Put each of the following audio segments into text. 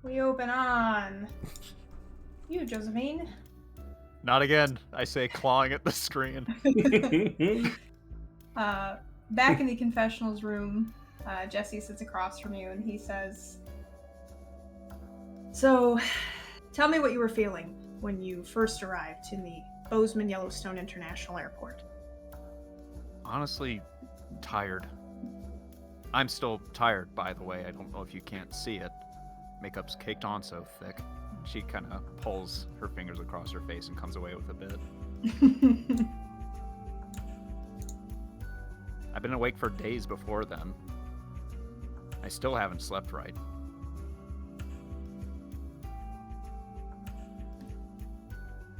We open on you, Josephine. Not again, I say, clawing at the screen. Back in the confessionals room, Jesse sits across from you and he says, "So, tell me what you were feeling when you first arrived in the Bozeman Yellowstone International Airport." Honestly, tired. I'm still tired, by the way. I don't know if you can't see it. Makeup's caked on so thick. She kind of pulls her fingers across her face and comes away with a bit. I've been awake for days before then. I still haven't slept right.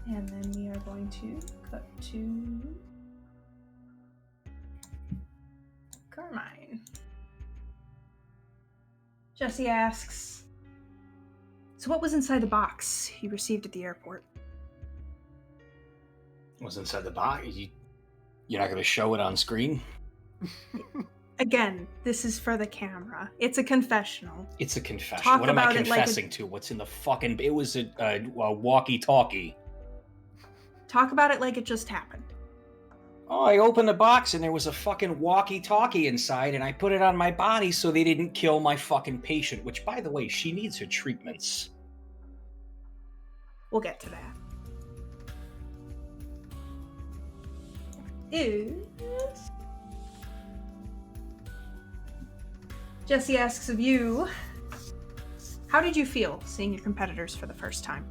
And then we are going to cut to Carmine. Jesse asks, "So what was inside the box you received at the airport?" What's inside the box? You're not going to show it on screen? Again, this is for the camera. It's a confessional. It's a confession. Talk What am I about it like confessing to? What's in the fucking... It was a walkie-talkie. Talk about it like it just happened. Oh, I opened the box and there was a fucking walkie-talkie inside and I put it on my body so they didn't kill my fucking patient, which, by the way, she needs her treatments. We'll get to that. Is... Jesse asks of you, how did you feel seeing your competitors for the first time?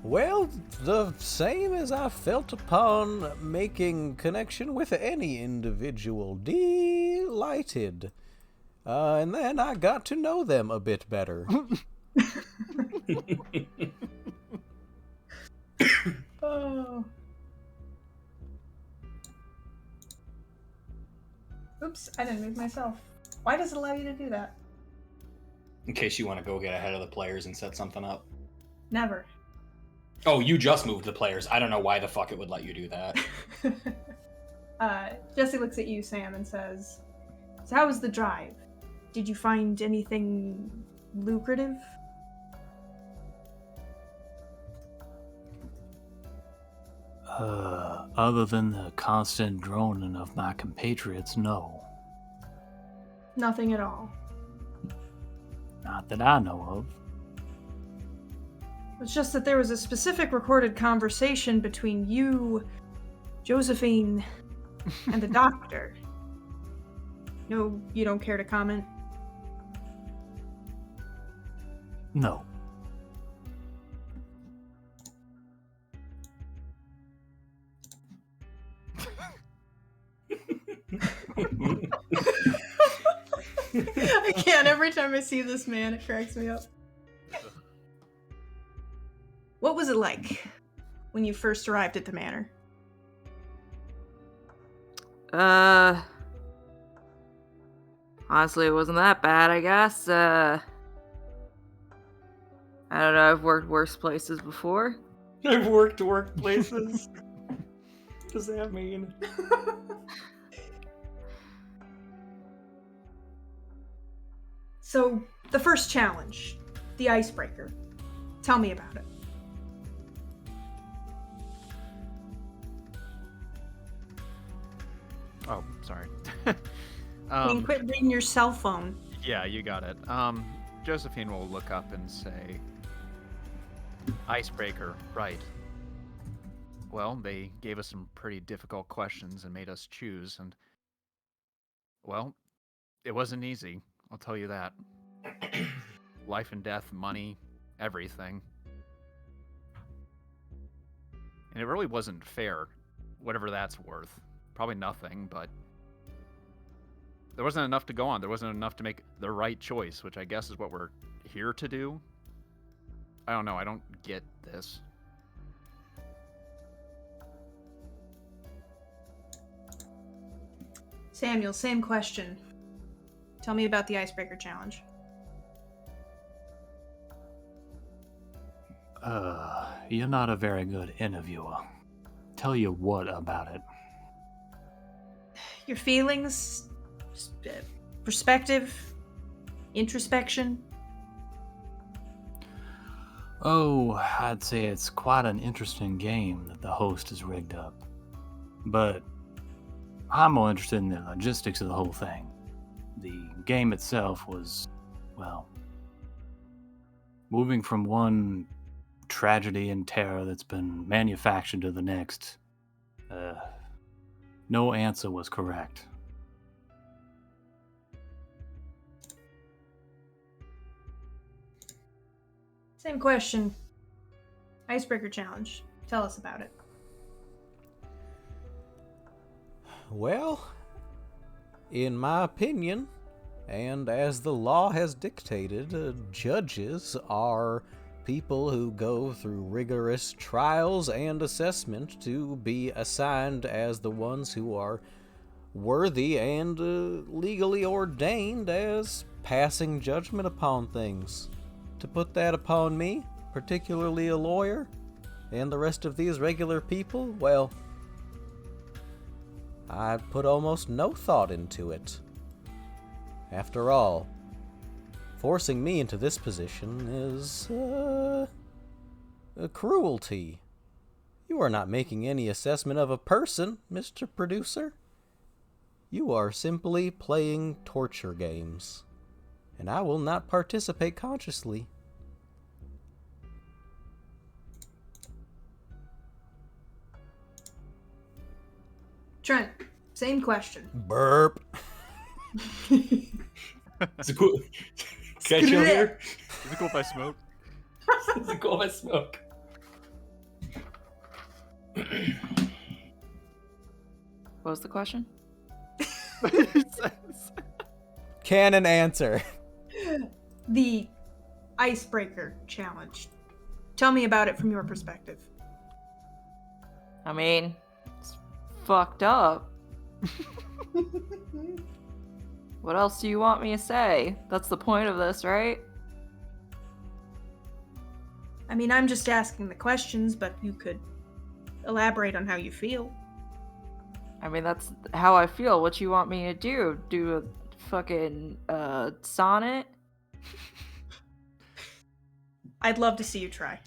Well, the same as I felt upon making connection with any individual. Delighted. And then I got to know them a bit better. Oh. Oops, I didn't move myself. Why does it allow you to do that? In case you want to go get ahead of the players and set something up. Never. Oh, you just moved the players. I don't know why the fuck it would let you do that. Jesse looks at you, Sam, and says, "So how was the drive? Did you find anything lucrative?" Other than the constant droning of my compatriots, no. Nothing at all. Not that I know of. It's just that there was a specific recorded conversation between you, Josephine, and the doctor. No, you don't care to comment? No. I can't. Every time I see this man, it cracks me up. What was it like when you first arrived at the manor? Honestly, it wasn't that bad, I guess. I don't know, I've worked worse places before. I've worked workplaces. What does that mean? So, the first challenge, the icebreaker. Tell me about it. Oh, sorry. Can you quit reading your cell phone? Yeah, you got it. Josephine will look up and say, "Icebreaker, right. Well, they gave us some pretty difficult questions and made us choose, and, well, it wasn't easy, I'll tell you that. Life and death, money, everything. And it really wasn't fair, whatever that's worth. Probably nothing, but there wasn't enough to go on. There wasn't enough to make the right choice, which I guess is what we're here to do. I don't know. I don't get this." Samuel, same question. Tell me about the icebreaker challenge. You're not a very good interviewer. Tell you what about it? Your feelings, perspective. introspection? Oh, I'd say it's quite an interesting game that the host has rigged up. But I'm more interested in the logistics of the whole thing. The game itself was, well, moving from one tragedy and terror that's been manufactured to the next. No answer was correct. Same question. Icebreaker challenge. Tell us about it. Well, in my opinion, and as the law has dictated, judges are people who go through rigorous trials and assessment to be assigned as the ones who are worthy and legally ordained as passing judgment upon things. To put that upon me, particularly a lawyer, and the rest of these regular people, well, I put almost no thought into it. After all, forcing me into this position is, a cruelty. You are not making any assessment of a person, Mr. Producer. You are simply playing torture games, and I will not participate consciously. Trent, same question. Burp. Is it cool? Can I chill here? Is it cool if I smoke? Is it cool if I smoke? What was the question? Canon answer. The icebreaker challenge. Tell me about it from your perspective. I mean, it's fucked up. What else do you want me to say? That's the point of this, right? I mean, I'm just asking the questions, but you could elaborate on how you feel. I mean, that's how I feel. What you want me to do? Do a fucking sonnet? I'd love to see you try.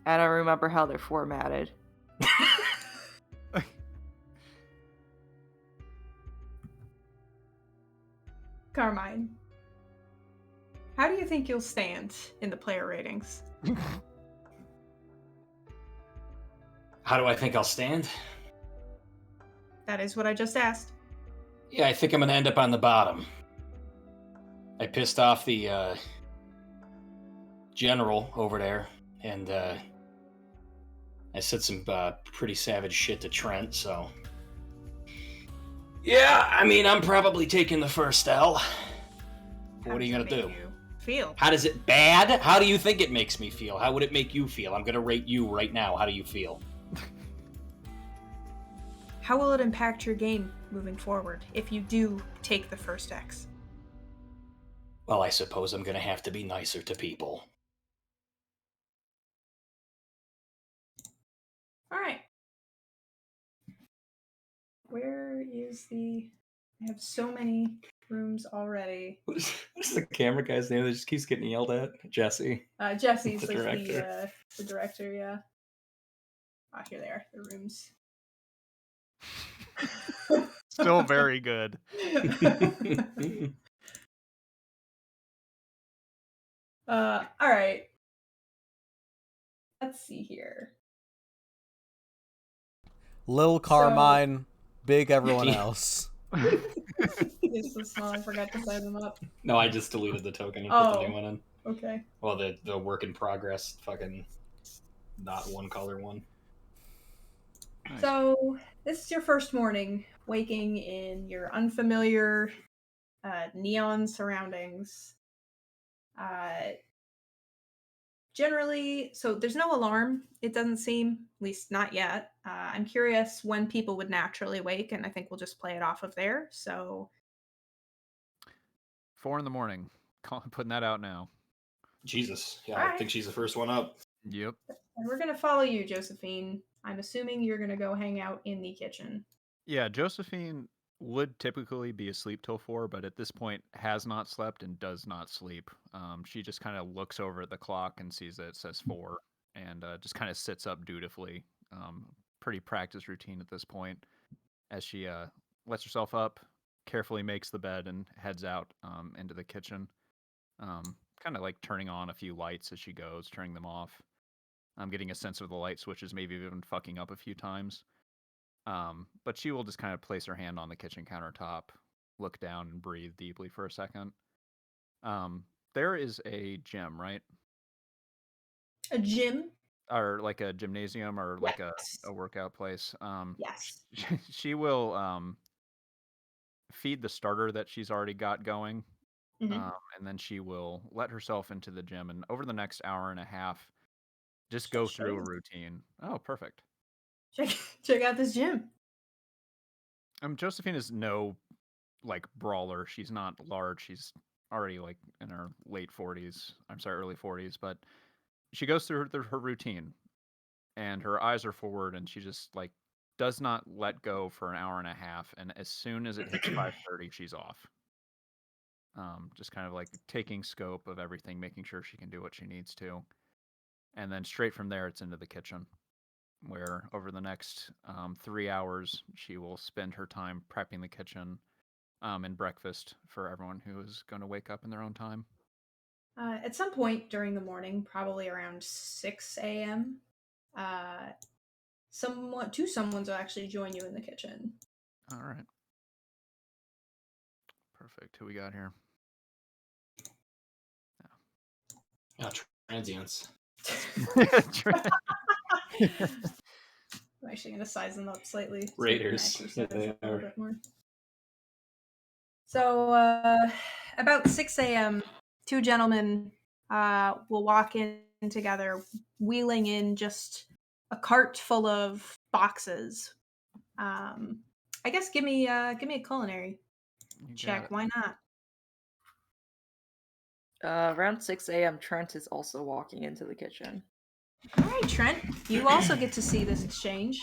I don't remember how they're formatted. Carmine, how do you think you'll stand in the player ratings? How do I think I'll stand? That is what I just asked. Yeah, I think I'm gonna end up on the bottom. I pissed off the general over there, and I said some pretty savage shit to Trent, so... Yeah, I mean, I'm probably taking the first L. What are you gonna do? Feel? How does it bad? How do you think it makes me feel? How would it make you feel? I'm gonna rate you right now. How do you feel? How will it impact your game moving forward if you do take the first X? Well, I suppose I'm gonna have to be nicer to people. Alright. Where is the... I have so many rooms already. What is the camera guy's name that just keeps getting yelled at? Jesse. Jesse's The like director. the director, yeah. Ah, here they are, the rooms. Still very good. Alright. Let's see here. Lil Carmine, big everyone else. It's so small, I forgot to size them up. No, I just deleted the token and put the Oh. new one in. Okay. Well, the work in progress fucking not one color one. Nice. So, this is your first morning, waking in your unfamiliar neon surroundings. Generally, so there's no alarm, it doesn't seem, at least not yet. I'm curious when people would naturally wake, and I think we'll just play it off of there. So, 4 a.m. Putting that out now. Jesus. Yeah, I Alright. think she's the first one up. Yep. and we're going to follow you, Josephine. I'm assuming you're going to go hang out in the kitchen. Yeah, Josephine would typically be asleep till 4, but at this point has not slept and does not sleep. She just kind of looks over at the clock and sees that it says 4, and just kind of sits up dutifully. Pretty practice routine at this point, as she lets herself up, carefully makes the bed, and heads out into the kitchen. Kind of like turning on a few lights as she goes, turning them off. I'm getting a sense of the light switches, maybe even fucking up a few times. But she will just kind of place her hand on the kitchen countertop, look down, and breathe deeply for a second. There is a gym, right? A gym? Or like a gymnasium, or like Yes. a workout place. Yes. She will feed the starter that she's already got going, Mhm. and then she will let herself into the gym. And over the next hour and a half, just Shall I go show through a you? routine. Oh, perfect. Check out this gym. Josephine is no like brawler. She's not large. She's already like in her late 40s. I'm sorry, early 40s. But she goes through her routine, and her eyes are forward, and she just like does not let go for an hour and a half. And as soon as it hits 5:30, she's off. Just kind of like taking scope of everything, making sure she can do what she needs to, and then straight from there, it's into the kitchen, where over the next 3 hours, she will spend her time prepping the kitchen and breakfast for everyone who is going to wake up in their own time. At some point during the morning, probably around 6 a.m., someone's will actually join you in the kitchen. All right. Perfect. Who we got here? Transients. I'm actually going to size them up slightly. So Raiders. Yeah, Yeah, they a little are. bit more. So, about 6 a.m., two gentlemen will walk in together, wheeling in just a cart full of boxes. I guess give me a culinary You got check. it. Why not? Around 6 a.m., Trent is also walking into the kitchen. All right, Trent. You also get to see this exchange.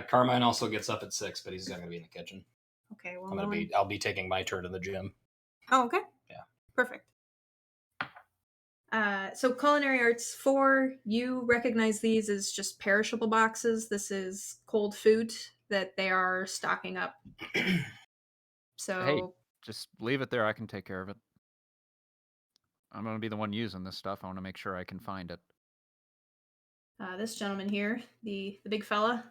Carmine also gets up at 6, but he's not going to be in the kitchen. Okay. Well, I'll be taking my turn in the gym. Oh, okay. Yeah. Perfect. So culinary arts 4, you recognize these as just perishable boxes. This is cold food that they are stocking up. So Hey, just leave it there. I can take care of it. I'm going to be the one using this stuff. I want to make sure I can find it. This gentleman here, the big fella,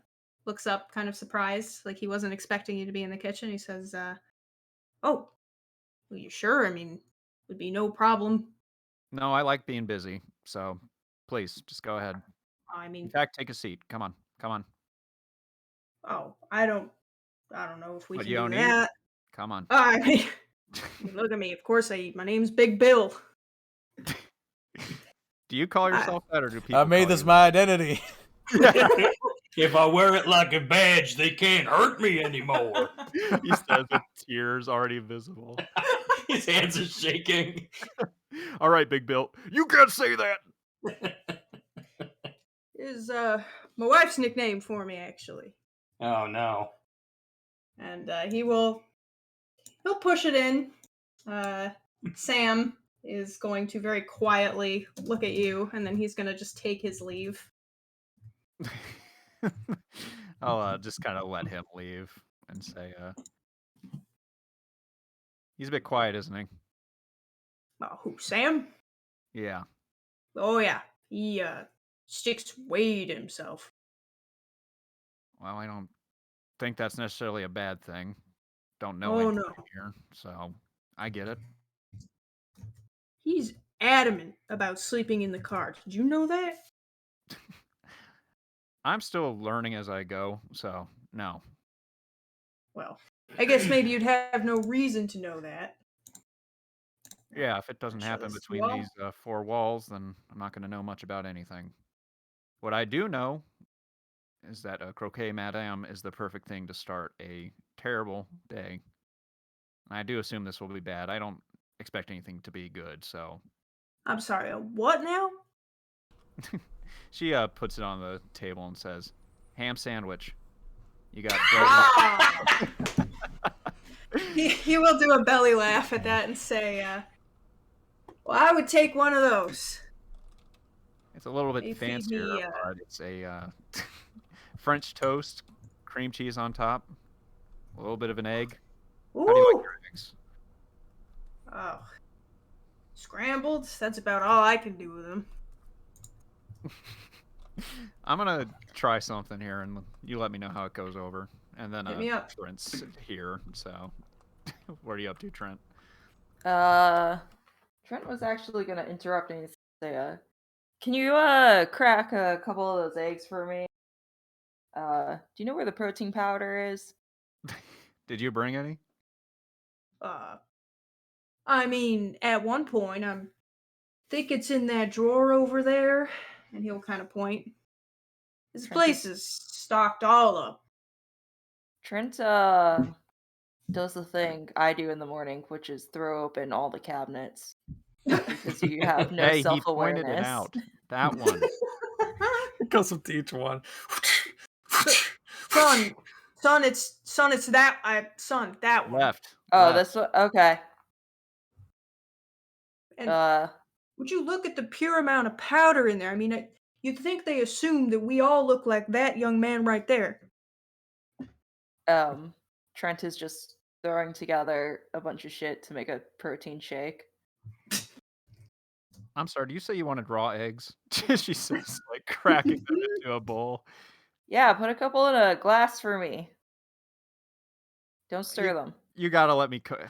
looks up kind of surprised, like he wasn't expecting you to be in the kitchen. He says, oh, well, you sure? I mean, would be no problem. No, I like being busy, so please, just go ahead. I In mean, fact, take a seat. Come on. Come on. oh, I don't know if we What, can you do don't eat? that. Come on. I mean, look at me. Of course I eat. My name's Big Bill. Do you call yourself that, or do people I made call this you my identity. If I wear it like a badge, they can't hurt me anymore. that? He says with tears already visible. His hands are shaking. All right, Big Bill. You can't say that. Is my wife's nickname for me, actually. Oh no. And he'll push it in. Sam is going to very quietly look at you, and then he's going to just take his leave. I'll just kind of let him leave and say, he's a bit quiet, isn't he? Oh, who, Sam? Yeah. Oh, yeah. He sticks way to himself. Well, I don't think that's necessarily a bad thing. Don't know Oh, anything no. here, so I get it. He's adamant about sleeping in the car. Did you know that? I'm still learning as I go, so no. Well, I guess maybe you'd have no reason to know that. Yeah, if it doesn't Show happen this between wall. these 4 walls, then I'm not going to know much about anything. What I do know is that croquet madame is the perfect thing to start a terrible day. I do assume this will be bad. I don't expect anything to be good, so I'm sorry, a what now? she puts it on the table and says, "Ham sandwich. You got bread." Ah! He will do a belly laugh at that and say, well, I would take one of those. It's a little They bit feed fancier, me, but it's a French toast, cream cheese on top, a little bit of an egg. How do you like Ooh! your eggs? Oh. Scrambled? That's about all I can do with them. I'm gonna try something here, and you let me know how it goes over. And then Hit me up. Trent's here, so what are you up to, Trent? Trent was actually gonna interrupt me and say, can you crack a couple of those eggs for me? Do you know where the protein powder is? Did you bring any? I mean, at one point, I think it's in that drawer over there, and he'll kind of point. This place is stocked all up. Trent does the thing I do in the morning, which is throw open all the cabinets because you have no Hey, he self-awareness. pointed it out. That one. It goes up to each one. Son, it's that that one. Left. Oh, left. this one. Okay. And would you look at the pure amount of powder in there? I mean, you'd think they assume that we all look like that young man right there. Trent is just throwing together a bunch of shit to make a protein shake. I'm sorry, do you say you wanted raw eggs? She says, like, cracking them into a bowl. Yeah, put a couple in a glass for me. Don't stir them. You gotta let me cook.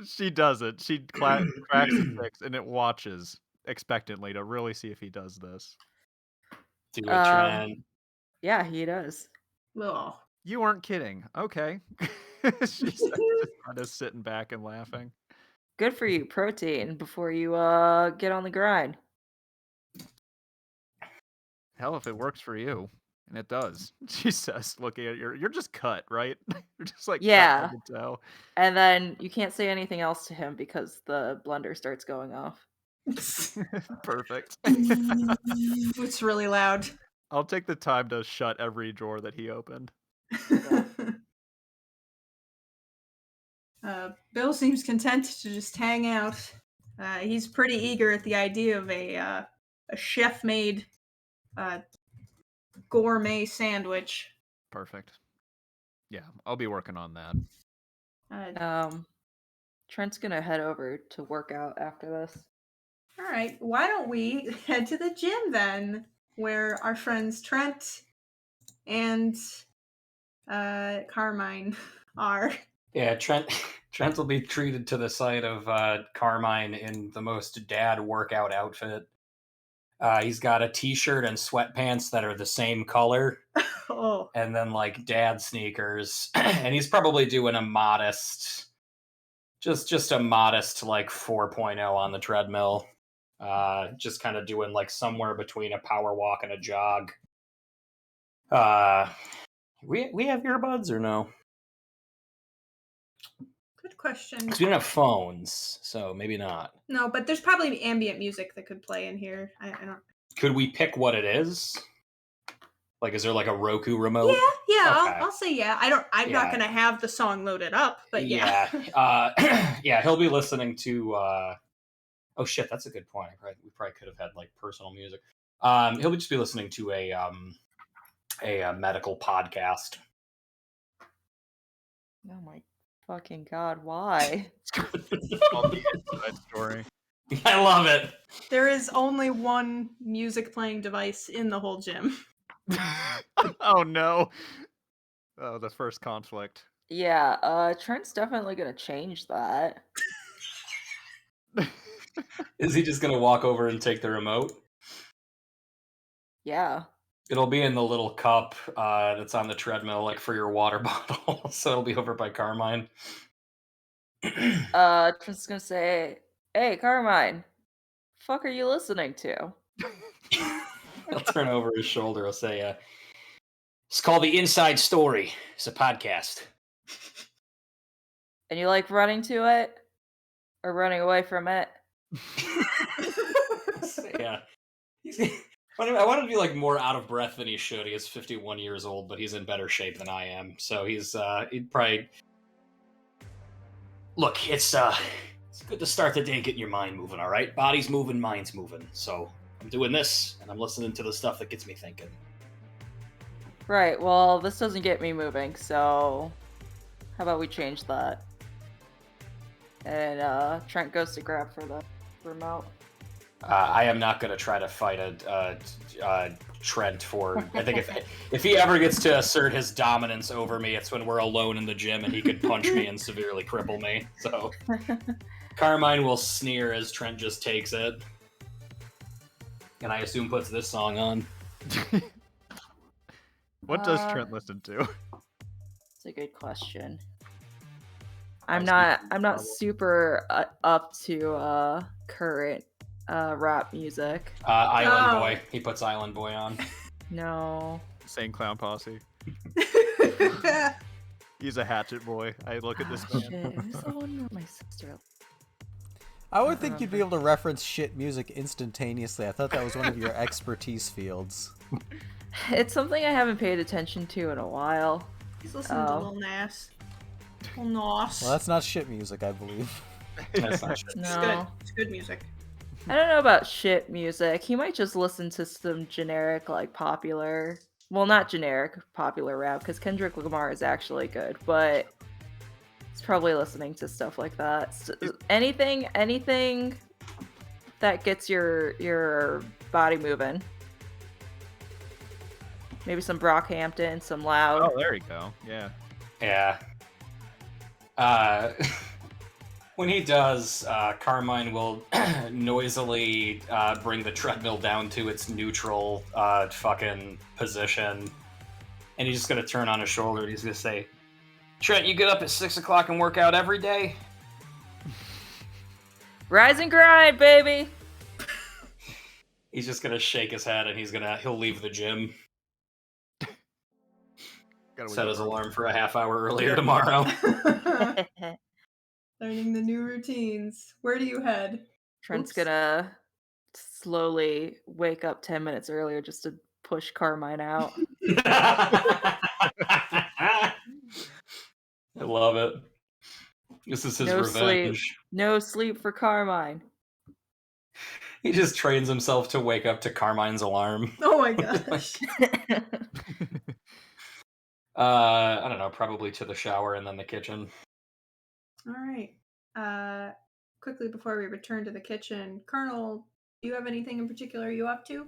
She does it. She cracks the sticks, and it watches expectantly to really see if he does this. Do it, Trent. Yeah, he does. Ugh. You weren't kidding. Okay. She's just kind of sitting back and laughing. Good for you, protein, before you get on the grind. Hell, if it works for you. And it does. She says, looking at you're just cut, right? You're just like Yeah. cut like a toe. And then you can't say anything else to him because the blender starts going off. Perfect. It's really loud. I'll take the time to shut every drawer that he opened. Bill seems content to just hang out. He's pretty eager at the idea of a chef-made gourmet sandwich. Perfect. Yeah, I'll be working on that. Trent's gonna head over to work out after this. All right, why don't we head to the gym then, where our friends Trent and Carmine are. Yeah, Trent will be treated to the sight of Carmine in the most dad workout outfit. He's got a t-shirt and sweatpants that are the same color. Oh. And then like dad sneakers. And he's probably doing a modest, just a modest like 4.0 on the treadmill. Just kind of doing like somewhere between a power walk and a jog. We have earbuds or no? Good question. Because we don't have phones, so maybe not. No, but there's probably ambient music that could play in here. I don't. Could we pick what it is? Like, is there like a Roku remote? Yeah. Okay. I'll say yeah. I'm not gonna have the song loaded up, but yeah. Yeah, he'll be listening to. Oh shit, that's a good point. Right, we probably could have had like personal music. He'll just be listening to a medical podcast. Oh my fucking god! Why? All the inside story. I love it. There is only one music playing device in the whole gym. Oh no. Oh, the first conflict. Yeah, Trent's definitely gonna change that. Is he just gonna walk over and take the remote? Yeah. It'll be in the little cup that's on the treadmill, like for your water bottle. So it'll be over by Carmine. Trent's gonna say, "Hey, Carmine, fuck are you listening to?" He'll turn over his shoulder. He'll say, "It's called The Inside Story. It's a podcast." And you like running to it or running away from it? Yeah. I want to be like more out of breath than he should. He is 51 years old, but he's in better shape than I am. So he'd probably look. It's good to start the day and getting your mind moving. All right, body's moving, mind's moving. So I'm doing this, and I'm listening to the stuff that gets me thinking. Right, well, this doesn't get me moving, so how about we change that? And Trent goes to grab for the remote. I am not going to try to fight Trent for. I think if he ever gets to assert his dominance over me, it's when we're alone in the gym and he could punch me and severely cripple me. So Carmine will sneer as Trent just takes it, and I assume puts this song on. What does Trent listen to? It's a good question. I'm not super up to current rap music. Island Boy. He puts Island Boy on. No. Same Clown Posse. He's a hatchet boy. I look at this man. Shit, who's the one with my sister? I would think you'd be able to reference shit music instantaneously. I thought that was one of your expertise fields. It's something I haven't paid attention to in a while. He's listening to Lil Nas. Lil Nas. Well, that's not shit music, I believe. That's not shit. No. It's good. It's good music. I don't know about shit music. He might just listen to some generic, like, popular... Well, not generic, popular rap, because Kendrick Lamar is actually good, but he's probably listening to stuff like that. So, anything that gets your body moving. Maybe some Brockhampton, some Loud. Oh, there you go. Yeah. Yeah. When he does, Carmine will noisily bring the treadmill down to its neutral fucking position. And he's just going to turn on his shoulder and he's going to say, Trent, you get up at 6 o'clock and work out every day? Rise and grind, baby! He's just going to shake his head and he'll leave the gym. Set his alarm for a half hour earlier tomorrow. Learning the new routines. Where do you head? Trent's Oops. gonna slowly wake up 10 minutes earlier just to push Carmine out. I love it. This is his No revenge. sleep. No sleep for Carmine. He just trains himself to wake up to Carmine's alarm. Oh my gosh. I don't know, probably to the shower and then the kitchen. All right. Quickly before we return to the kitchen, Colonel, do you have anything in particular you up to?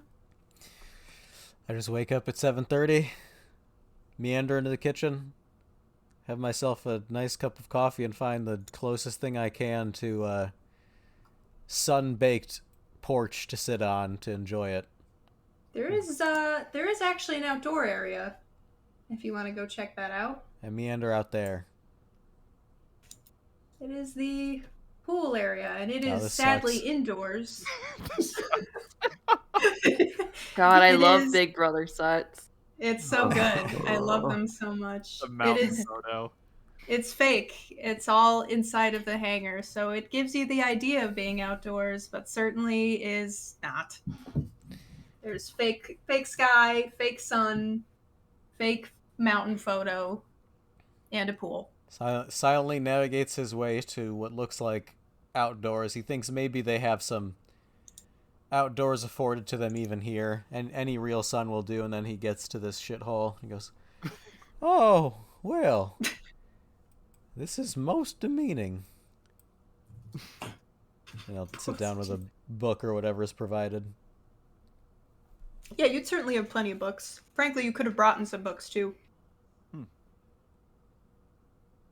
I just wake up at 7:30, meander into the kitchen, have myself a nice cup of coffee, and find the closest thing I can to sun-baked porch to sit on to enjoy it. There is actually an outdoor area if you want to go check that out. I meander out there. It is the pool area, and it is this sadly sucks. indoors. God, I It love is- Big Brother sets. It's so good. I love them so much. The It mountain is. photo. It's fake. It's all inside of the hangar, so it gives you the idea of being outdoors, but certainly is not. There's fake sky, fake sun, fake mountain photo, and a pool. Silently navigates his way to what looks like outdoors. He thinks maybe they have some outdoors afforded to them even here, and any real sun will do, and then he gets to this shithole. He goes, oh, well, this is most demeaning. And I'll sit down with a book or whatever is provided. Yeah, you'd certainly have plenty of books. Frankly, you could have brought in some books too.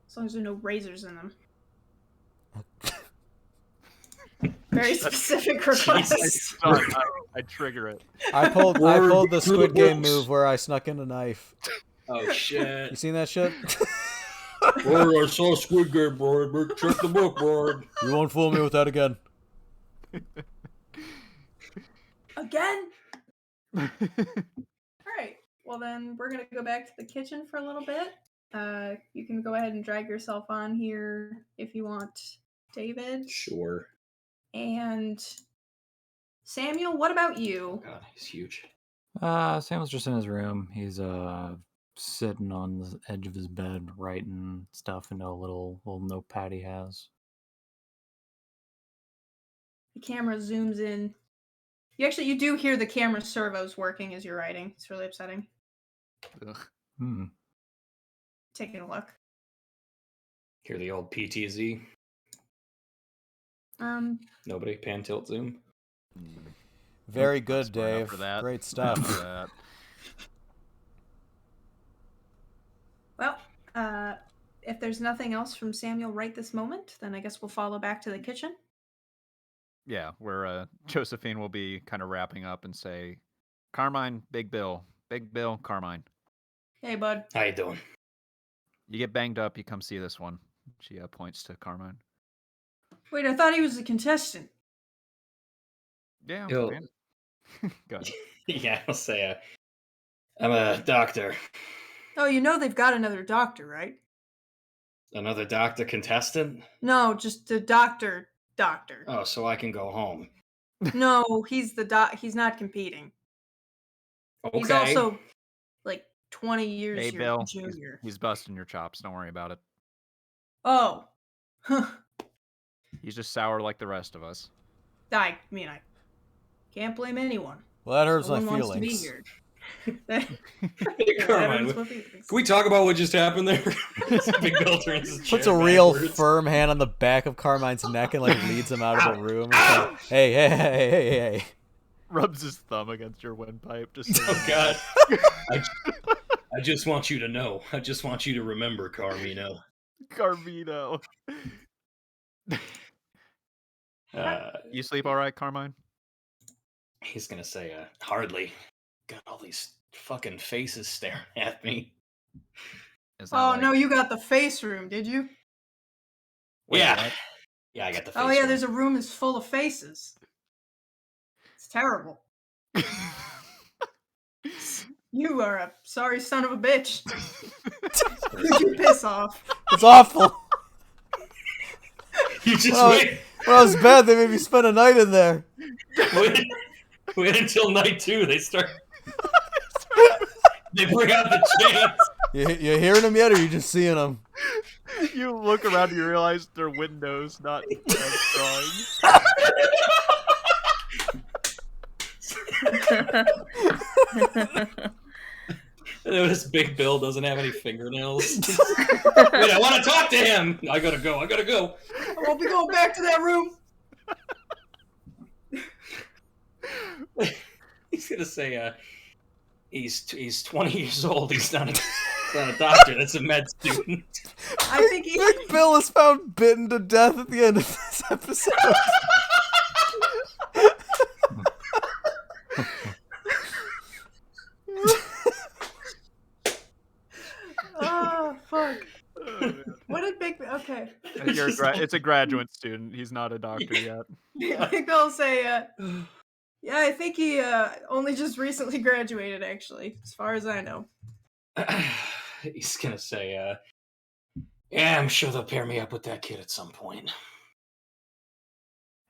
As long as there are no razors in them. Very specific request. I trigger it. I pulled the Squid Game move where I snuck in a knife. Oh shit. You seen that shit? I saw Squid Game, bro. Check the book, bro. You won't fool me with that again. Again? Alright, well then we're gonna go back to the kitchen for a little bit. You can go ahead and drag yourself on here if you want, David. Sure. And Samuel, what about you? God, he's huge. Samuel's just in his room. He's sitting on the edge of his bed writing stuff into a little notepad he has. The camera zooms in. You do hear the camera servos working as you're writing. It's really upsetting. Ugh. Taking a look. Hear the old PTZ. Nobody pan tilt zoom. Very Nope, good, not smart enough Dave. for that. Great For stuff. that. Well, if there's nothing else from Samuel right this moment, then I guess we'll follow back to the kitchen. Yeah, where Josephine will be kind of wrapping up and say, Carmine, Big Bill, Carmine. Hey, bud. How you doing? You get banged up, you come see this one. She points to Carmine. Wait, I thought he was a contestant. Yeah, Yo. man. Go ahead. Yeah, I'll say I'm a doctor. Oh, you know they've got another doctor, right? Another doctor contestant? No, just the doctor. Oh, so I can go home. No, he's the he's not competing. Okay. He's also like 20 years Hey, your Bill. junior. He's busting your chops. Don't worry about it. Oh. He's just sour like the rest of us. I can't blame anyone. Well, that hurts No my one wants to be feelings. here. Hey, That Carmine, hurts my feelings. can we talk about what just happened there? Big Bill turns his Puts chair a real backwards. firm hand on the back of Carmine's neck and like leads him out of the room. It's like, hey. Rubs his thumb against your windpipe. Just so Oh, God. I just want you to know. I just want you to remember, Carmino. Carmino. You sleep all right, Carmine? He's gonna say, hardly. Got all these fucking faces staring at me. Is that Oh, like- no, you got the face room, did you? Wait, Yeah. what? Yeah, I got the face Oh, yeah, room. there's a room that's full of faces. It's terrible. You are a sorry son of a bitch. Who'd you piss off? It's awful. You just Well, wait. When I was bad, they made me spend a night in there. Wait until night 2. They start. They bring out the chains. You hearing them yet, or you just seeing them? You look around and you realize they're windows, not drawings. This Big Bill doesn't have any fingernails. Wait, I want to talk to him. I gotta go. I won't be going back to that room. He's gonna say, he's 20 years old. He's not a doctor. That's a med student. I think he. Big Bill is found bitten to death at the end of this episode. Oh, fuck. What did Big Bill. Okay. It's a graduate student. He's not a doctor yet. Big Bill say, yeah, I think he only just recently graduated, actually, as far as I know. He's gonna say, yeah, I'm sure they'll pair me up with that kid at some point.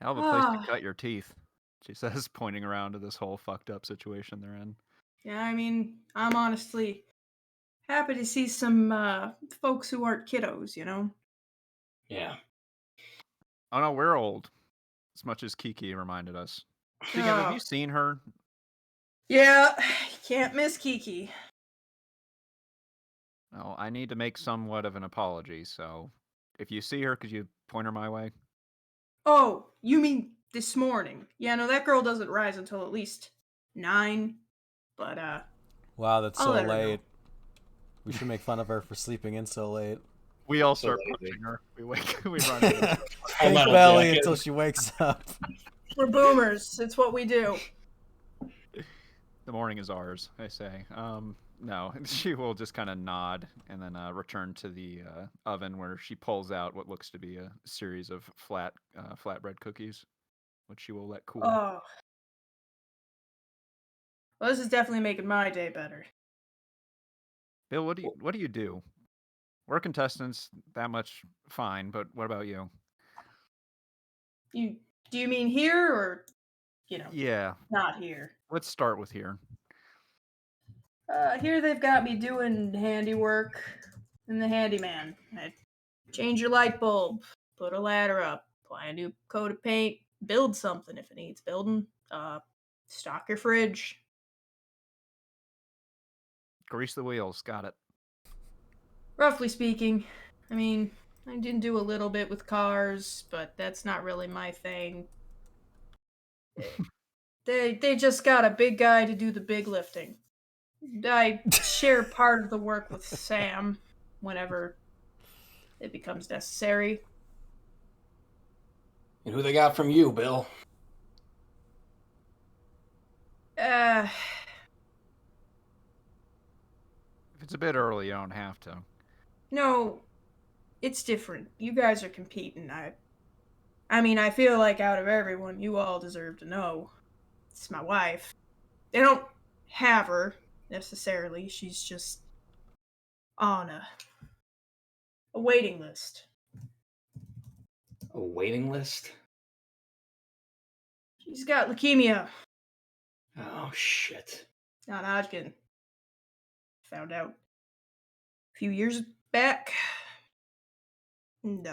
Hell of a place Ah. to cut your teeth, she says, pointing around to this whole fucked up situation they're in. Yeah, I mean, I'm honestly happy to see some folks who aren't kiddos, you know? Yeah. Oh no, we're old. As much as Kiki reminded us. Speaking of, have Oh. you seen her? Yeah, can't miss Kiki. No, I need to make somewhat of an apology, so if you see her, could you point her my way? Oh, you mean this morning? Yeah, no, that girl doesn't rise until at least 9. But Wow, that's I'll so let her know. late. We should make fun of her for sleeping in so late. We all So start lazy. punching her. We run into her. Big Metal belly jacket. until she wakes up. we're boomers. It's what we do. The morning is ours, I say. No, she will just kind of nod and then return to the oven where she pulls out what looks to be a series of flatbread cookies, which she will let cool. Oh. Well, this is definitely making my day better. Bill, what do you do? We're contestants, that much fine, but what about you? Do you mean here or Yeah, not here. let's start with here. Here they've got me doing handiwork in the handyman. I change your light bulb, put a ladder up, apply a new coat of paint, build something if it needs building, stock your fridge. Grease the wheels. Got it. Roughly speaking. I mean, I did do a little bit with cars, but that's not really my thing. They just got a big guy to do the big lifting. I share part of the work with Sam whenever it becomes necessary. And who they got from you, Bill? Uh, If it's a bit early, you don't have to. no, it's different. You guys are competing. I mean, I feel like out of everyone, you all deserve to know. It's my wife. They don't have her necessarily. She's just on a waiting list. A waiting list? She's got leukemia, Oh, shit. non-Hodgkin. Found out a few years back. And,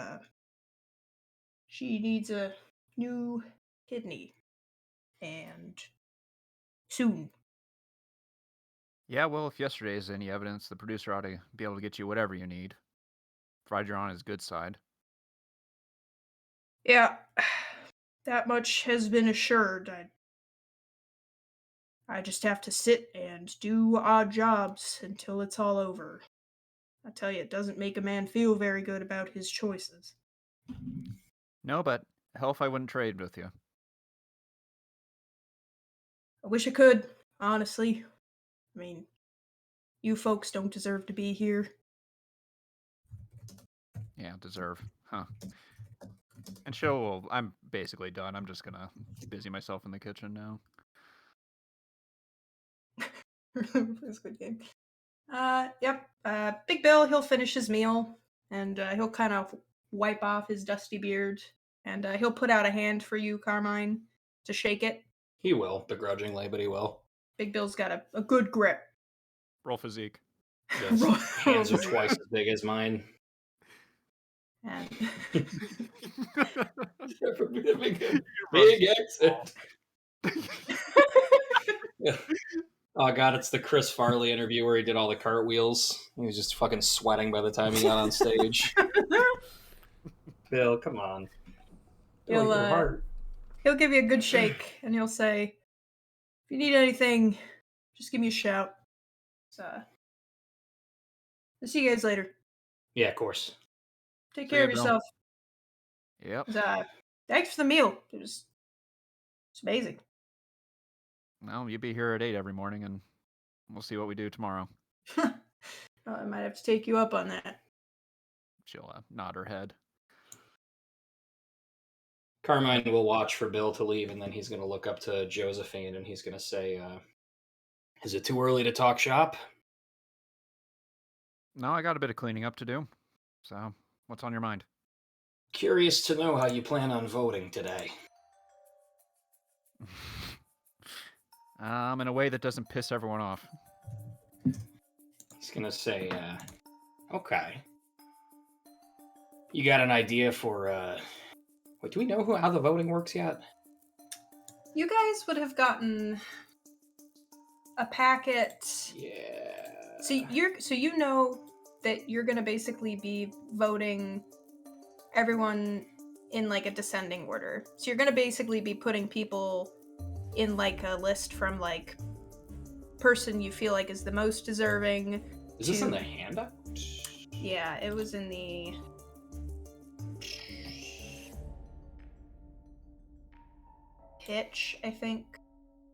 she needs a new kidney. And soon. Yeah, well, if yesterday is any evidence, the producer ought to be able to get you whatever you need, provided you're on his good side. Yeah, that much has been assured. I just have to sit and do odd jobs until it's all over. I tell you, it doesn't make a man feel very good about his choices. No, but hell if I wouldn't trade with you. I wish I could, honestly. I mean, you folks don't deserve to be here. Yeah, deserve. Huh. And show, well, I'm basically done. I'm just gonna busy myself in the kitchen now. It's a good game. Yep. Big Bill, he'll finish his meal, and he'll kind of wipe off his dusty beard, and he'll put out a hand for you, Carmine, to shake it. He will, begrudgingly, but he will. Big Bill's got a good grip. Roll physique. His hands are twice as big as mine. And Big exit. Oh god, it's the Chris Farley interview where he did all the cartwheels. He was just fucking sweating by the time he got on stage. Bill, come on. he'll give you a good shake, and he'll say, "If you need anything, just give me a shout." So, I'll see you guys later. Yeah, of course. Take See care ya, of Bill. yourself. Yep. Thanks for the meal. It's amazing. Well, you be here at 8 every morning, and we'll see what we do tomorrow. I might have to take you up on that. She'll nod her head. Carmine will watch for Bill to leave, and then he's going to look up to Josephine, and he's going to say, is it too early to talk shop? No, I got a bit of cleaning up to do. So, what's on your mind? Curious to know how you plan on voting today. In a way that doesn't piss everyone off. He's going to say, okay. You got an idea for, wait, do we know how the voting works yet? You guys would have gotten a packet. Yeah. So you know that you're gonna basically be voting everyone in like a descending order. So you're gonna basically be putting people in like a list from like person you feel like is the most deserving. Is this in the handout? Yeah, it was in the pitch, I think.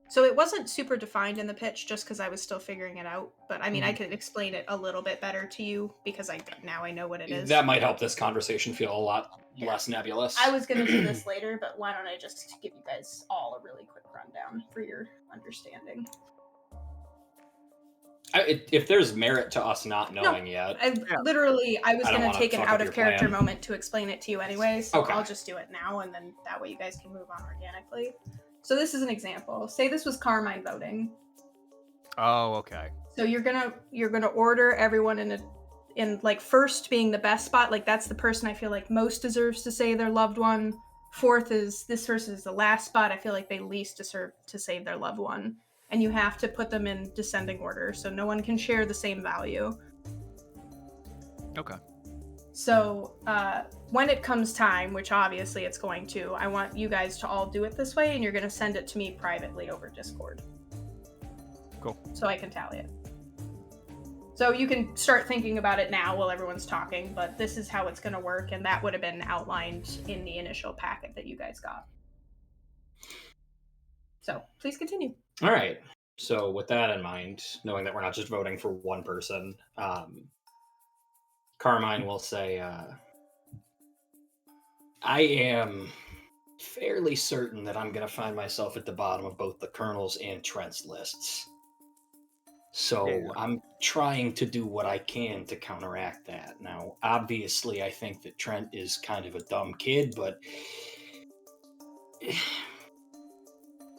So it wasn't super defined in the pitch just because I was still figuring it out. But I mean, I could explain it a little bit better to you because now I know what it is. That might help this conversation feel a lot less nebulous. I was going to do this later, but why don't I just give you guys all a really quick rundown for your understanding. If there's merit to us not knowing yet. I was going to take an fuck up out of your character plan. moment to explain it to you anyway, so Okay. I'll just do it now, and then that way you guys can move on organically. So this is an example. Say this was Carmine voting. Oh, okay. So you're gonna order everyone in like first being the best spot. Like that's the person I feel like most deserves to say their loved one. Fourth is this person is the last spot. I feel like they least deserve to save their loved one. And you have to put them in descending order, so no one can share the same value. Okay. So when it comes time, which obviously it's going to, I want you guys to all do it this way, and you're going to send it to me privately over Discord. Cool. So I can tally it. So you can start thinking about it now while everyone's talking, but this is how it's going to work, and that would have been outlined in the initial packet that you guys got. So please continue. All right. So with that in mind, knowing that we're not just voting for one person, Carmine will say, I am fairly certain that I'm going to find myself at the bottom of both the Colonel's and Trent's lists. So Yeah. I'm trying to do what I can to counteract that. Now, obviously, I think that Trent is kind of a dumb kid, but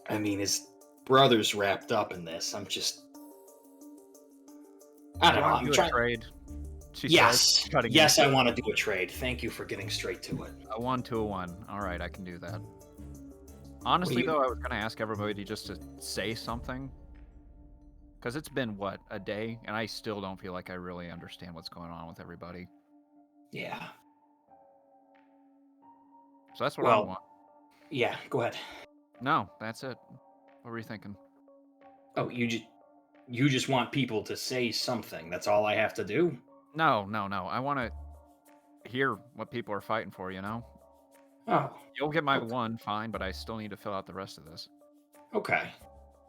I mean, his brother's wrapped up in this. I don't know. I'm trying. Trade. She Yes, says, cutting yes, in. I want to do a trade. Thank you for getting straight to it. A 1-1. All right, I can do that. Honestly, you- though, I was gonna ask everybody just to say something, because it's been what, a day, and I still don't feel like I really understand what's going on with everybody. Yeah. So that's what I Well- want. Yeah, go ahead. No, that's it. What were you thinking? Oh, you just want people to say something. That's all I have to do? No. I want to hear what people are fighting for. You know, Oh, you'll get my Okay. one, fine, but I still need to fill out the rest of this. okay.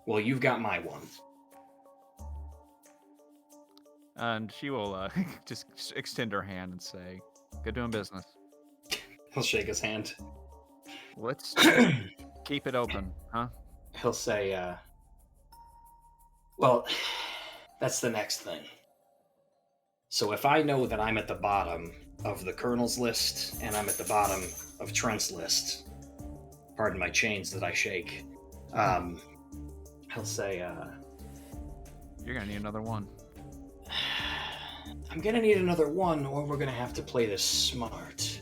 Well, you've got my one. And she will just extend her hand and say, "Good doing business. He'll shake his hand. Let's keep it open, huh?" He'll say, well, that's the next thing. So if I know that I'm at the bottom of the Colonel's list and I'm at the bottom of Trent's list, pardon my chains that I shake, he'll say, You're gonna need another one. I'm gonna need another one, or we're gonna have to play this smart.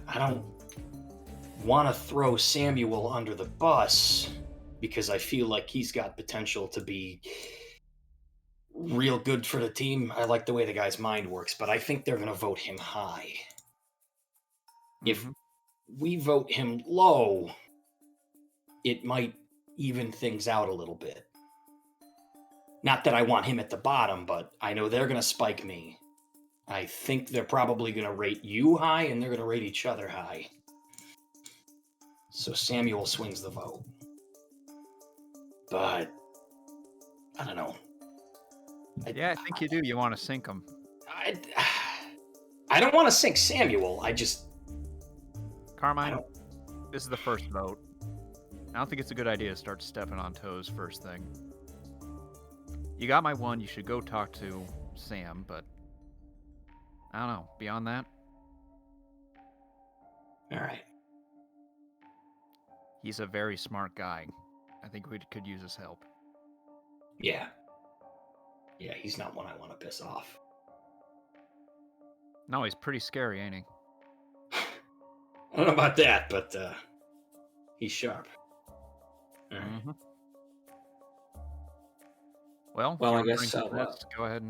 I don't want to throw Samuel under the bus because I feel like he's got potential to be real good for the team. I like the way the guy's mind works, but I think they're gonna vote him high. If Mhm. we vote him low, it might even things out a little bit. Not that I want him at the bottom, but I know they're going to spike me. I think they're probably going to rate you high, and they're going to rate each other high. So Samuel swings the vote. But, I don't know. Yeah, I think you do. You want to sink them. I don't want to sink Samuel. I Carmine, don't- this is the first vote. I don't think it's a good idea to start stepping on toes first thing. You got my one. You should go talk to Sam, but I don't know. Beyond that, all right. he's a very smart guy. I think we could use his help. Yeah. Yeah, he's not one I want to piss off. No, he's pretty scary, ain't he? I don't know about that, but he's sharp. All right. Mm-hmm. Well, if Well, you I wanna guess drink I'll, this, go ahead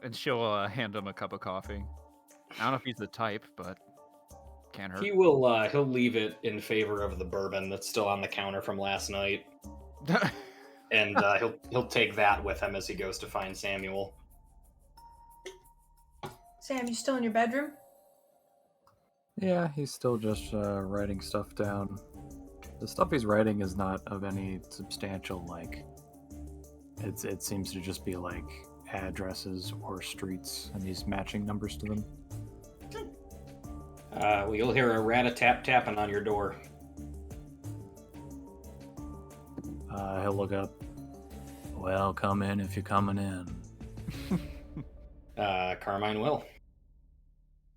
and she'll hand him a cup of coffee. I don't know if he's the type, but can't hurt. He will. He'll leave it in favor of the bourbon that's still on the counter from last night, and he'll take that with him as he goes to find Samuel. Sam, you still in your bedroom? Yeah, he's still just writing stuff down. The stuff he's writing is not of any substantial, like, it seems to just be like addresses or streets, and he's matching numbers to them. Well, you'll hear a rat-a-tap tapping on your door. He'll look up. Well, come in if you're coming in. Carmine will.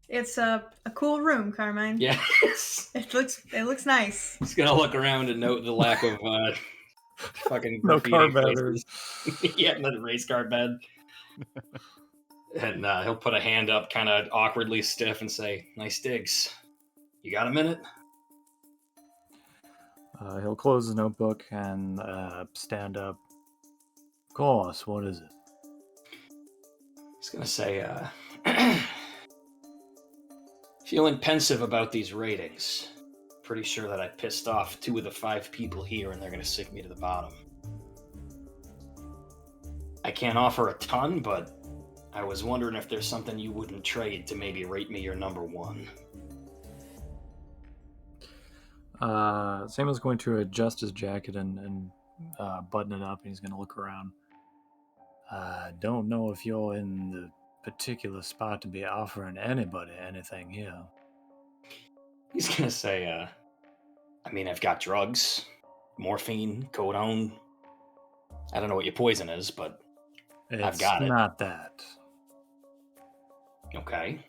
It's a cool room, Carmine. Yes. It looks nice. He's gonna look around and note the lack of fucking No graffiti car places. Yeah, and the race car bed. And he'll put a hand up, kind of awkwardly stiff, and say, "Nice digs. You got a minute?" He'll close his notebook and stand up. Of course, what is it? He's gonna say, feeling pensive about these ratings. Pretty sure that I pissed off 2 of the 5 people here, and they're gonna stick me to the bottom. I can't offer a ton, but I was wondering if there's something you wouldn't trade to maybe rate me your number 1. Samuel's going to adjust his jacket and button it up, and he's going to look around. I don't know if you're in the particular spot to be offering anybody anything here. He's gonna say, I mean, I've got drugs, morphine, codone. I don't know what your poison is, but It's got it. not that. okay.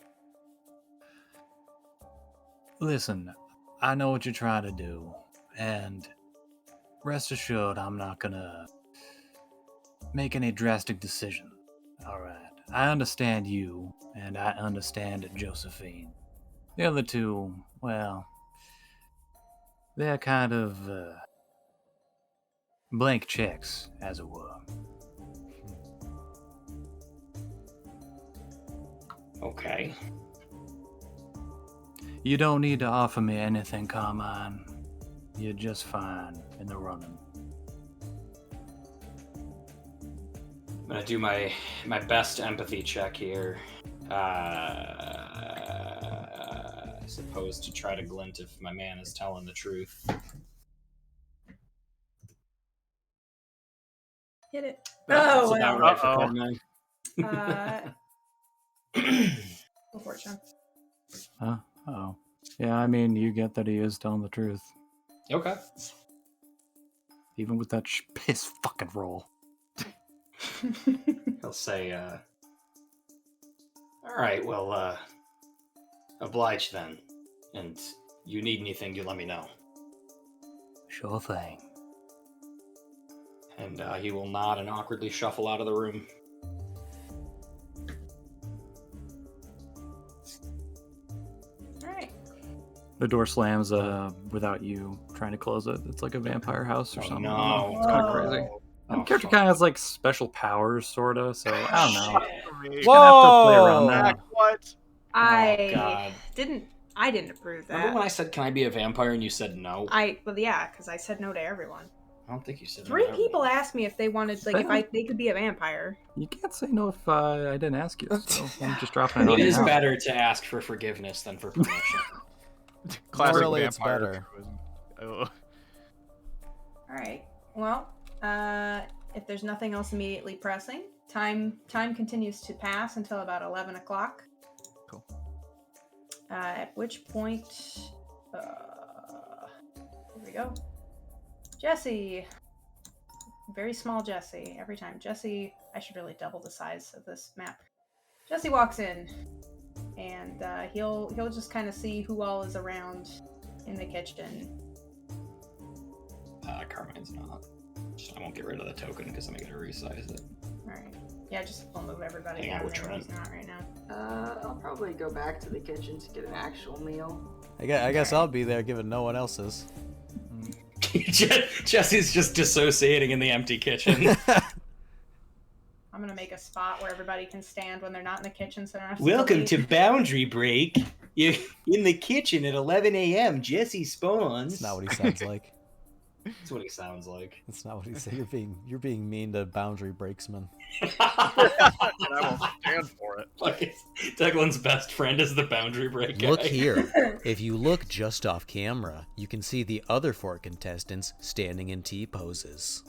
Listen, I know what you're trying to do, and rest assured I'm not gonna make any drastic decision. Alright, I understand you, and I understand Josephine. The other two, well, they're kind of blank checks, as it were. Okay. You don't need to offer me anything, Carmine. You're just fine in the running. I'm gonna do my best empathy check here. I suppose to try to glint if my man is telling the truth. Hit it. That's Oh, about well. right for Carmine. Go for it, Sean. Huh? Oh. Yeah, I mean, you get that he is telling the truth. Okay. Even with that piss fucking roll. He'll say, alright, well, oblige then. And you need anything, you let me know. Sure thing. And he will nod and awkwardly shuffle out of the room. Alright. The door slams without you trying to close it. It's like a vampire house or Oh, something. no. It's kind of Whoa. crazy. Oh, The character fuck. kind of has like special powers, sort of. So I don't know. Shit. Gonna have to play around Whoa! that. What? I God. didn't approve Remember when that. I said, can I be a vampire, and you said no? Because I said no to everyone. I don't think you said no. 3 to people asked me if they wanted, like, if they could be a vampire. You can't say no if I didn't ask you. So I'm just dropping it on It you is now. better to ask for forgiveness than for permission. Classic Morally, it's vampire better. truism. Oh. Alright. Well, if there's nothing else immediately pressing, time continues to pass until about 11 o'clock. Cool. At which point, here we go. Jesse. Very small Jesse. Every time. Jesse, I should really double the size of this map. Jesse walks in, and he'll just kind of see who all is around in the kitchen. Carmine's not. I won't get rid of the token because I'm going to resize it. Alright. Yeah, just we'll move everybody Hang on, down we're there. trying. He's not right now. I'll probably go back to the kitchen to get an actual meal. I guess I'll be there given no one else is. Jesse's just dissociating in the empty kitchen. I'm gonna make a spot where everybody can stand when they're not in the kitchen, so they don't have Welcome to to Boundary Break. You're in the kitchen at 11 a.m. Jesse spawns. That's not what he sounds like. That's what he sounds like. That's not what he said. You're being mean to boundary breaksmen. And I won't stand for it. Fucking Declan's best friend is the Boundary Break guy. Look here. If you look just off camera, you can see the other 4 contestants standing in T poses.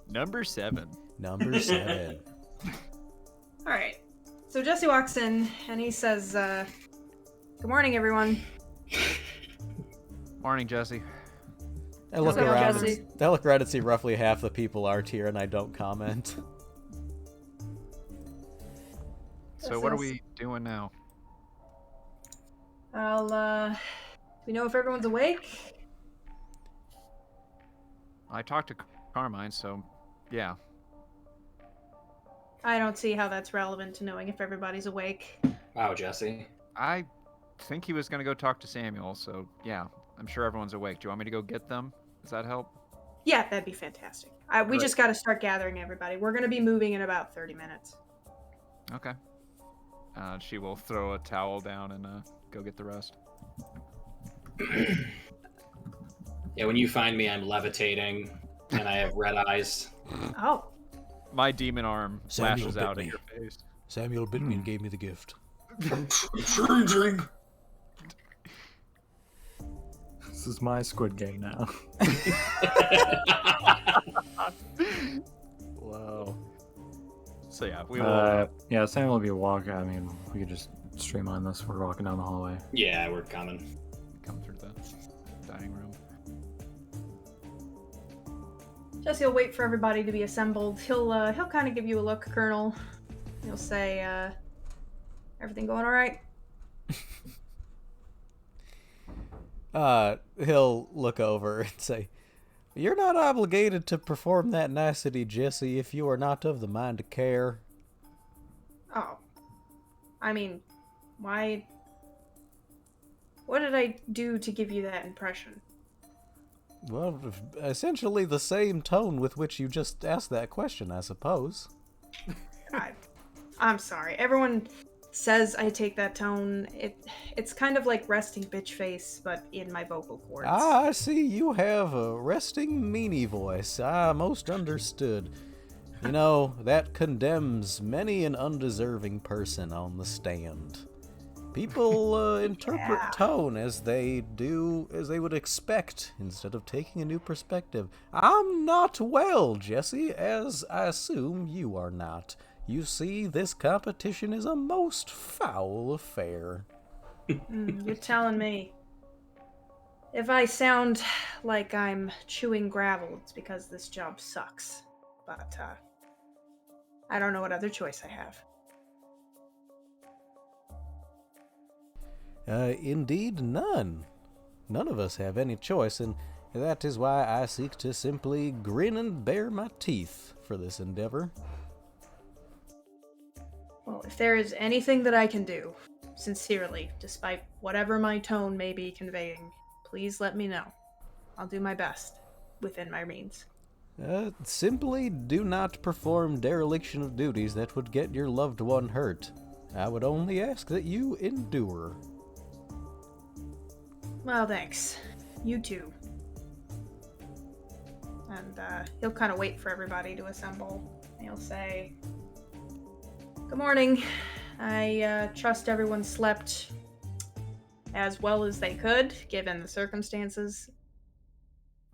Number 7. Number 7. Alright. So Jesse walks in and he says, good morning, everyone. Morning, Jesse. I look Hello, around. Jesse. I look around and see roughly half the people aren't here, and I don't comment. So what are we doing now? We know if everyone's awake? I talked to Carmine, so yeah. I don't see how that's relevant to knowing if everybody's awake. Wow, Jesse. I think he was going to go talk to Samuel, so yeah. I'm sure everyone's awake. Do you want me to go get them? Does that help? Yeah, that'd be fantastic. We Great. just got to start gathering everybody. We're going to be moving in about 30 minutes. Okay. She will throw a towel down and go get the rest. Yeah, when you find me, I'm levitating, and I have red eyes. Oh. My demon arm Samuel lashes bit out me. at your face. Samuel bit me and gave me the gift. Changing. This is my Squid Game now. Wow. So yeah, we will. Yeah, Samuel will be walking. I mean, we could just streamline this. We're walking down the hallway. Yeah, we're coming. Come through the dining room. Jesse will wait for everybody to be assembled. He'll kind of give you a look, Colonel. He'll say, everything going all right? He'll look over and say, "You're not obligated to perform that nicety, Jesse, if you are not of the mind to care." Oh. I mean, why... What did I do to give you that impression? Well, essentially the same tone with which you just asked that question, I suppose. I'm sorry. Everyone says I take that tone. It's kind of like resting bitch face, but in my vocal cords. Ah, I see you have a resting meanie voice. Ah, most understood. You know, that condemns many an undeserving person on the stand. People interpret Yeah. tone as they would expect, instead of taking a new perspective. I'm not well, Jesse, as I assume you are not. You see, this competition is a most foul affair. You're telling me. If I sound like I'm chewing gravel, it's because this job sucks. But, I don't know what other choice I have. Indeed, none. None of us have any choice, and that is why I seek to simply grin and bare my teeth for this endeavor. Well, if there is anything that I can do, sincerely, despite whatever my tone may be conveying, please let me know. I'll do my best, within my means. Simply do not perform dereliction of duties that would get your loved one hurt. I would only ask that you endure. Well, thanks. You too. And he'll kind of wait for everybody to assemble. He'll say, "Good morning. I trust everyone slept as well as they could, given the circumstances."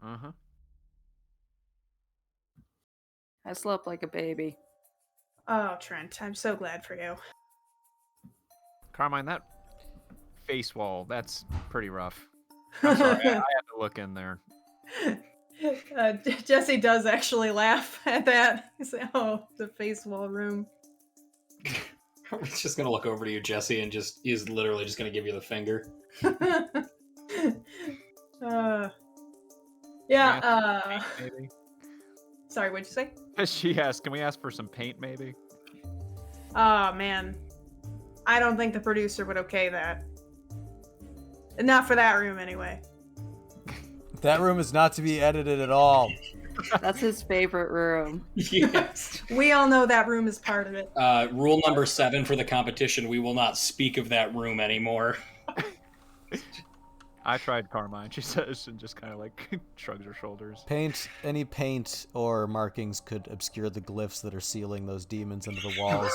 Uh-huh. I slept like a baby. Oh, Trent, I'm so glad for you. Carmine, that face wall, that's pretty rough. I'm sorry, I had to look in there. Jesse does actually laugh at that. He's like, "Oh, the face wall room." He's just gonna look over to you, Jesse, and he's literally just gonna give you the finger. Yeah, Maybe. sorry, what'd you say? She asked, can we ask for some paint, maybe? Oh, man. I don't think the producer would okay that. Not for that room, anyway. That room is not to be edited at all. That's his favorite room. Yes. We all know that room is part of it. Rule number 7 for the competition: we will not speak of that room anymore. I tried Carmine, she says, and just kind of like shrugs her shoulders. Any paint or markings could obscure the glyphs that are sealing those demons into the walls.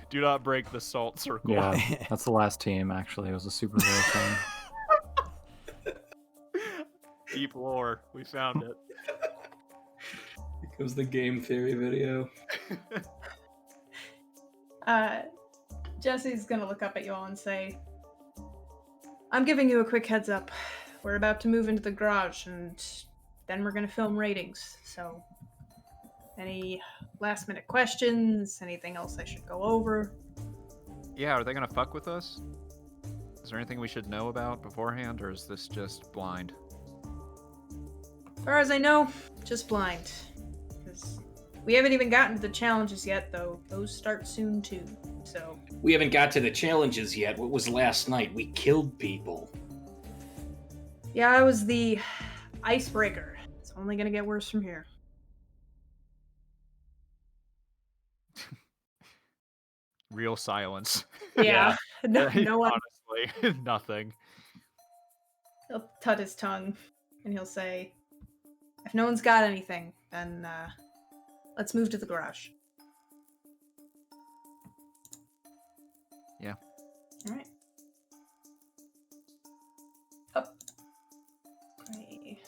Do not break the salt circle. Yeah, that's the last team, actually. It was a super rare team. Deep lore. We found it. Here comes the game theory video. Jesse's gonna look up at you all and say, "I'm giving you a quick heads up. We're about to move into the garage, and then we're gonna film ratings. So, any last minute questions? Anything else I should go over?" Yeah, are they gonna fuck with us? Is there anything we should know about beforehand, or is this just blind? As far as I know, just blind. 'Cause we haven't even gotten to the challenges yet, though. Those start soon, too. So, We haven't got to the challenges yet. What was last night? We killed people. yeah, I was the icebreaker. It's only gonna get worse from here. Real silence. Yeah. No, Like, no one. Honestly, nothing. He'll tut his tongue, and he'll say, "If no one's got anything, then let's move to the garage." Yeah. All right. Up. Okay.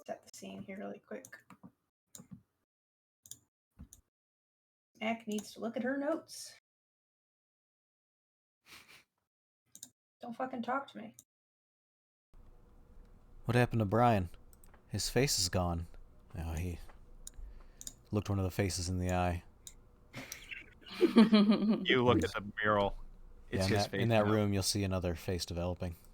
Set the scene here really quick. Mac needs to look at her notes. Don't fucking talk to me. What happened to Brian? His face is gone. Oh, he looked one of the faces in the eye. You look at the mural. It's Yeah, his face. in that now. room, you'll see another face developing.